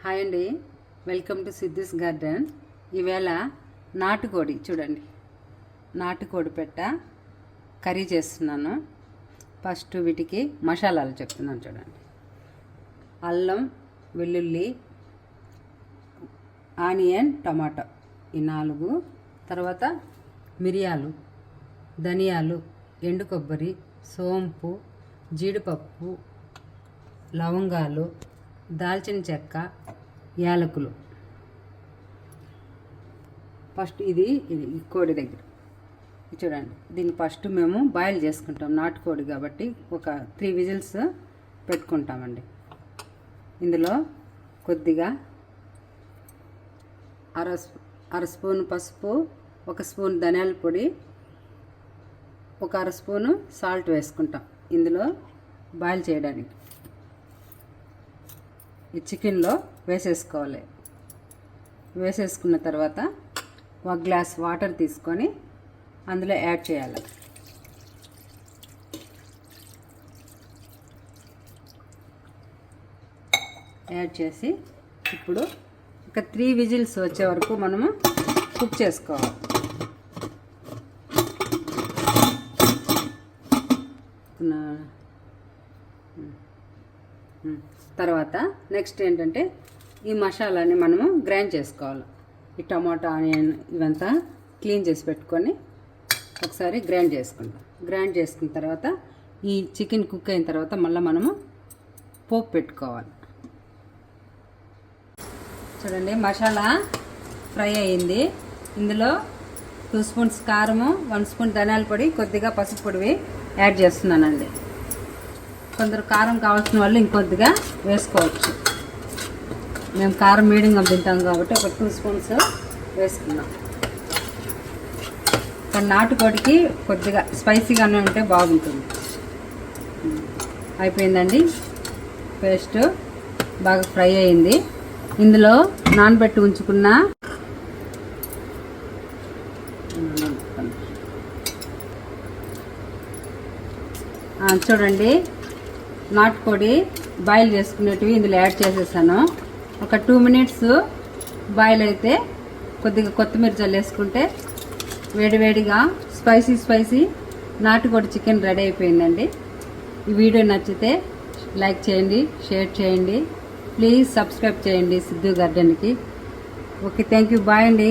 Hi అండి, welcome to సిద్ధిస్ garden. ఈవేళ నాటుకోడి చూడండి, నాటుకోడి పెట్ట కర్రీ చేస్తున్నాను. ఫస్ట్ వీటికి మసాలాలు చెప్తున్నాను చూడండి. అల్లం, వెల్లుల్లి, ఆనియన్, టమాటో ఈ 4. తర్వాత మిరియాలు, ధనియాలు, ఎండు కొబ్బరి, సోంపు, జీడిపప్పు, లవంగాలు, దాల్చిన చెక్క, యాలకులు. ఫస్ట్ ఇది కోడి దగ్గర చూడండి. దీన్ని ఫస్ట్ మేము బాయిల్ చేసుకుంటాం, నాటుకోడి కాబట్టి ఒక 3 విజిల్స్ పెట్టుకుంటామండి. ఇందులో కొద్దిగా అర స్పూన్ పసుపు, 1 స్పూన్ ధనియాల పొడి, 1 అర స్పూను సాల్ట్ వేసుకుంటాం ఇందులో బాయిల్ చేయడానికి. ఈ చికెన్లో వేసేసుకోవాలి. వేసేసుకున్న తర్వాత 1 గ్లాస్ వాటర్ తీసుకొని అందులో యాడ్ చేయాలి. యాడ్ చేసి ఇప్పుడు ఒక 3 విజిల్స్ వచ్చే వరకు మనము కుక్ చేసుకోవాలి. తర్వాత నెక్స్ట్ ఏంటంటే ఈ మసాలాని మనము గ్రైండ్ చేసుకోవాలి. ఈ టమాటా, ఆనియన్ ఇవంతా క్లీన్ చేసి పెట్టుకొని ఒకసారి గ్రైండ్ చేసుకుంటాం. గ్రైండ్ చేసుకున్న తర్వాత ఈ చికెన్ కుక్ అయిన తర్వాత మళ్ళీ మనము పోపు పెట్టుకోవాలి. చూడండి, మసాలా ఫ్రై అయ్యింది. ఇందులో 2 స్పూన్స్ కారము, 1 స్పూన్ ధనియాల పొడి, కొద్దిగా పసుపు పొడివి యాడ్ చేస్తున్నానండి. కొందరు కారం కావాల్సిన వాళ్ళు ఇంకొద్దిగా వేసుకోవచ్చు. మేము కారం మీడియంగా తింటాం కాబట్టి ఒక 2 స్పూన్స్ వేసుకున్నాం. కానీ నాటుకోడికి కొద్దిగా స్పైసీగానే ఉంటే బాగుంటుంది. అయిపోయిందండి, పేస్ట్ బాగా ఫ్రై అయింది. ఇందులో నానబెట్టి ఉంచుకున్న చూడండి నాటుకోడి బాయిల్ చేసుకునేటివి ఇందులో యాడ్ చేసేసాను. ఒక 2 మినిట్స్ బాయిల్ అయితే కొద్దిగా కొత్తిమీర చల్లేసుకుంటే వేడివేడిగా స్పైసీ నాటుకోడి చికెన్ రెడీ అయిపోయిందండి. ఈ వీడియో నచ్చితే లైక్ చేయండి, షేర్ చేయండి, ప్లీజ్ సబ్స్క్రైబ్ చేయండి సిద్ధు గార్డెన్కి. ఓకే, థ్యాంక్ యూ, బాయ్ అండి.